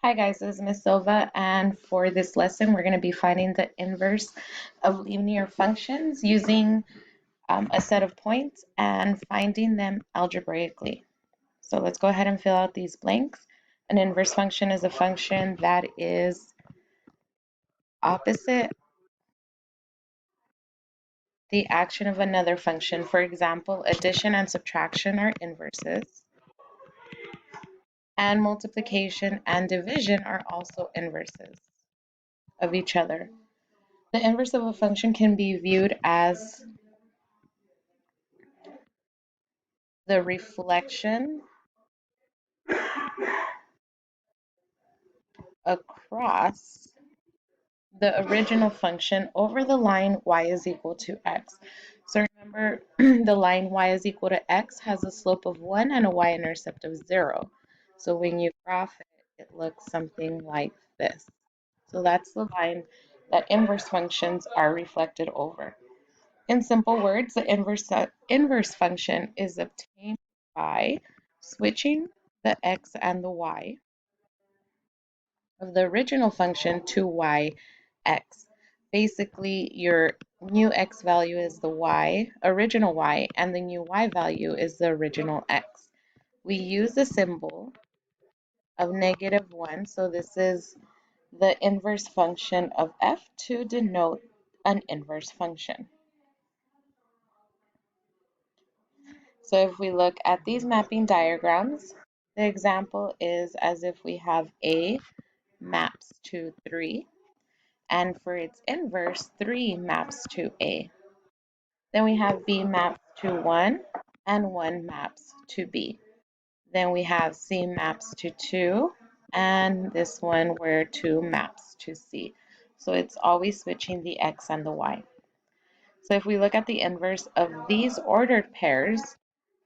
Hi guys, this is Miss Silva, and for this lesson, we're going to be finding the inverse of linear functions using a set of points and finding them algebraically. So let's go ahead and fill out these blanks. An inverse function is a function that is opposite the action of another function. For example, addition and subtraction are inverses, and multiplication and division are also inverses of each other. The inverse of a function can be viewed as the reflection across the original function over the line y is equal to x. So remember, the line y is equal to x has a slope of 1 and a y-intercept of 0. So when you graph it, it looks something like this. So that's the line that inverse functions are reflected over. In simple words, the inverse function is obtained by switching the x and the y of the original function to yx. Basically, your new x value is the original y, and the new y value is the original x. We use the symbol of -1, so this is the inverse function of f to denote an inverse function. So if we look at these mapping diagrams, the example is as if we have A maps to 3, and for its inverse, 3 maps to A. Then we have B maps to 1, and 1 maps to B. Then we have C maps to 2, and this one where 2 maps to C. So it's always switching the X and the Y. So if we look at the inverse of these ordered pairs,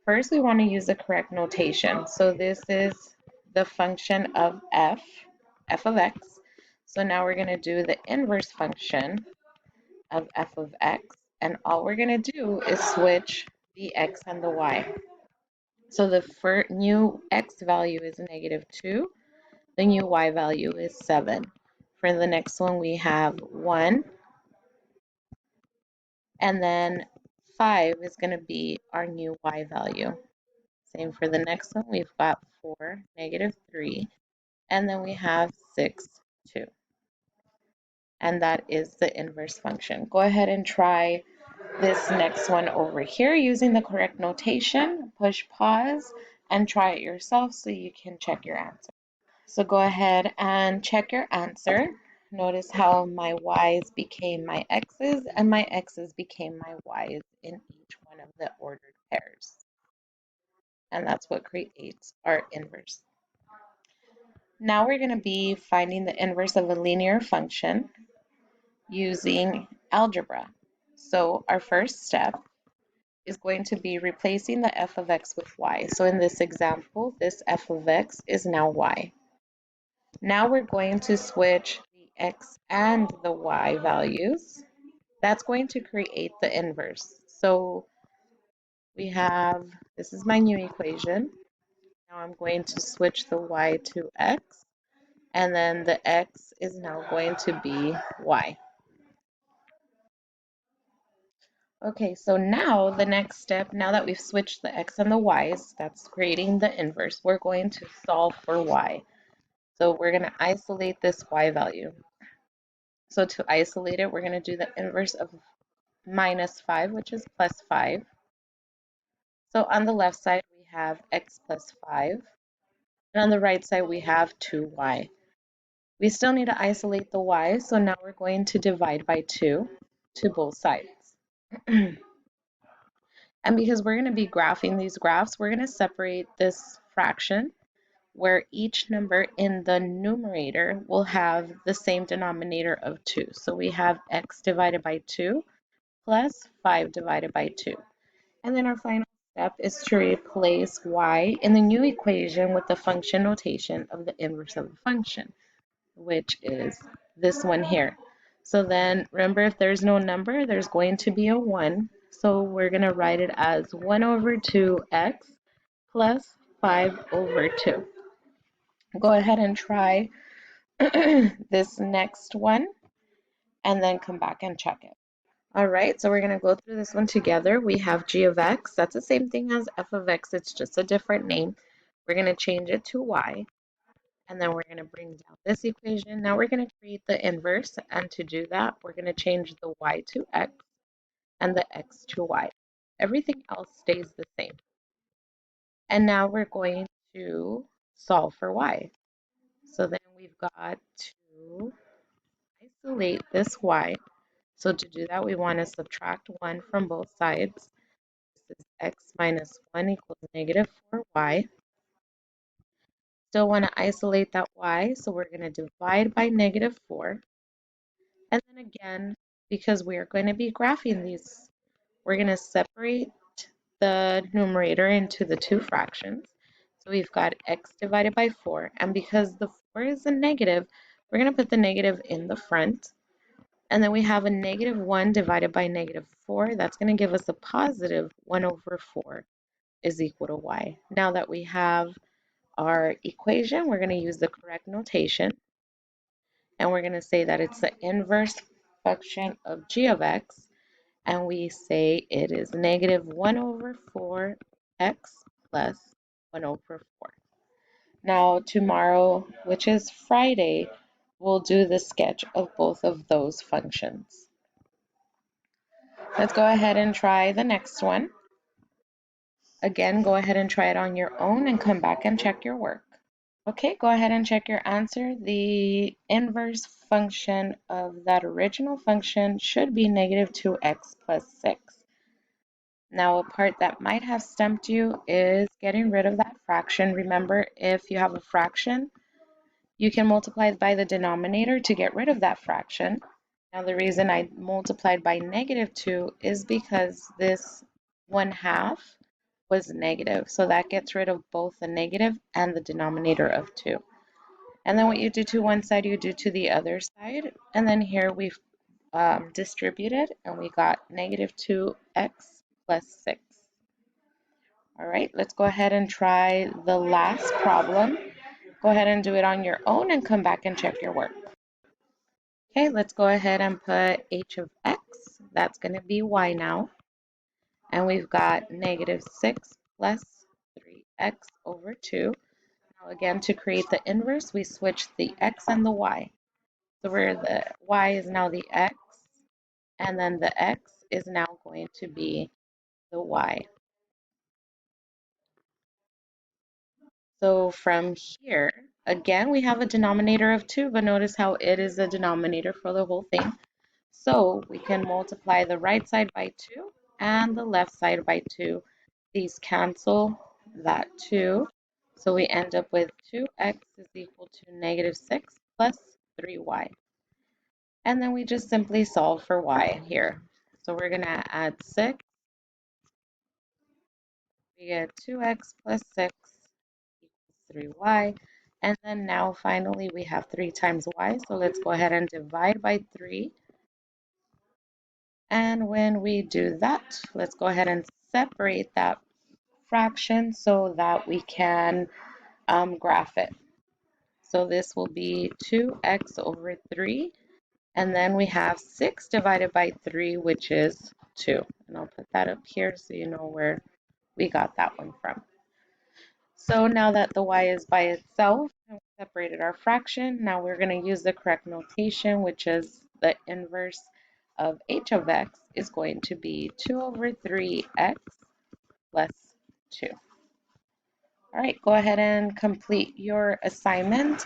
first we want to use the correct notation. So this is the function of f of x. So now we're going to do the inverse function of f of x, and all we're going to do is switch the x and the y. So the new x value is -2, the new y value is 7. For the next one, we have 1, and then 5 is going to be our new y value. Same for the next one, we've got 4, -3, and then we have 6, 2. And that is the inverse function. Go ahead and try this next one over here using the correct notation. Push pause and try it yourself so you can check your answer. So go ahead and check your answer. Notice how my y's became my x's and my x's became my y's in each one of the ordered pairs. And that's what creates our inverse. Now we're going to be finding the inverse of a linear function using algebra. So our first step is going to be replacing the f of x with y. So in this example, this f of x is now y. Now we're going to switch the x and the y values. That's going to create the inverse. So we have, this is my new equation. Now I'm going to switch the y to x, and then the x is now going to be y. Okay, so now the next step, now that we've switched the x and the y's, that's creating the inverse, we're going to solve for y. So we're going to isolate this y value. So to isolate it, we're going to do the inverse of -5, which is +5. So on the left side, we have x plus 5. And on the right side, we have 2y. We still need to isolate the y, so now we're going to divide by 2 to both sides. And because we're going to be graphing these graphs, we're going to separate this fraction where each number in the numerator will have the same denominator of 2. So we have x divided by 2 plus 5 divided by 2. And then our final step is to replace y in the new equation with the function notation of the inverse of the function, which is this one here. So then remember, if there's no number, there's going to be a 1. So we're going to write it as 1 over 2x plus 5 over 2. Go ahead and try this next one and then come back and check it. All right, so we're going to go through this one together. We have g of x. That's the same thing as f of x. It's just a different name. We're going to change it to y. And then we're going to bring down this equation. Now we're going to create the inverse. And to do that, we're going to change the y to x and the x to y. Everything else stays the same. And now we're going to solve for y. So then we've got to isolate this y. So to do that, we want to subtract 1 from both sides. This is x minus 1 equals negative 4y. Still want to isolate that y, so we're going to divide by negative 4. And then again, because we are going to be graphing these, we're going to separate the numerator into the two fractions. So we've got x divided by 4. And because the 4 is a negative, we're going to put the negative in the front. And then we have a negative 1 divided by negative 4. That's going to give us a positive 1 over 4 is equal to y. Now that we have our equation, we're going to use the correct notation. And we're going to say that it's the inverse function of g of x. And we say it is negative 1 over 4x plus 1 over 4. Now tomorrow, which is Friday, we'll do the sketch of both of those functions. Let's go ahead and try the next one. Again, go ahead and try it on your own and come back and check your work. Okay, go ahead and check your answer. The inverse function of that original function should be negative 2x plus 6. Now, a part that might have stumped you is getting rid of that fraction. Remember, if you have a fraction, you can multiply by the denominator to get rid of that fraction. Now, the reason I multiplied by negative 2 is because this 1/2 was negative. So that gets rid of both the negative and the denominator of 2. And then what you do to one side, you do to the other side. And then here we've distributed, and we got negative 2x plus 6. All right, let's go ahead and try the last problem. Go ahead and do it on your own and come back and check your work. Okay, let's go ahead and put h of x. That's going to be y now. And we've got negative 6 plus 3x over 2. Now again, to create the inverse, we switch the x and the y. So where the y is now the x, and then the x is now going to be the y. So from here, again, we have a denominator of 2, but notice how it is a denominator for the whole thing. So we can multiply the right side by 2 and the left side by 2. These cancel that 2. So we end up with 2x is equal to negative 6 plus 3y. And then we just simply solve for y here. So we're going to add 6. We get 2x plus 6 equals 3y. And then now finally we have 3 times y. So let's go ahead and divide by 3. And when we do that, let's go ahead and separate that fraction so that we can graph it. So this will be 2x over 3. And then we have 6 divided by 3, which is 2. And I'll put that up here so you know where we got that one from. So now that the y is by itself and we separated our fraction, now we're going to use the correct notation, which is the inverse of h of x is going to be 2 over 3x plus 2. All right, go ahead and complete your assignment.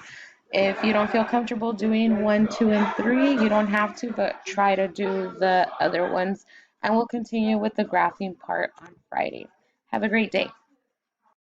If you don't feel comfortable doing 1, 2, and 3, you don't have to, but try to do the other ones. And we'll continue with the graphing part on Friday. Have a great day.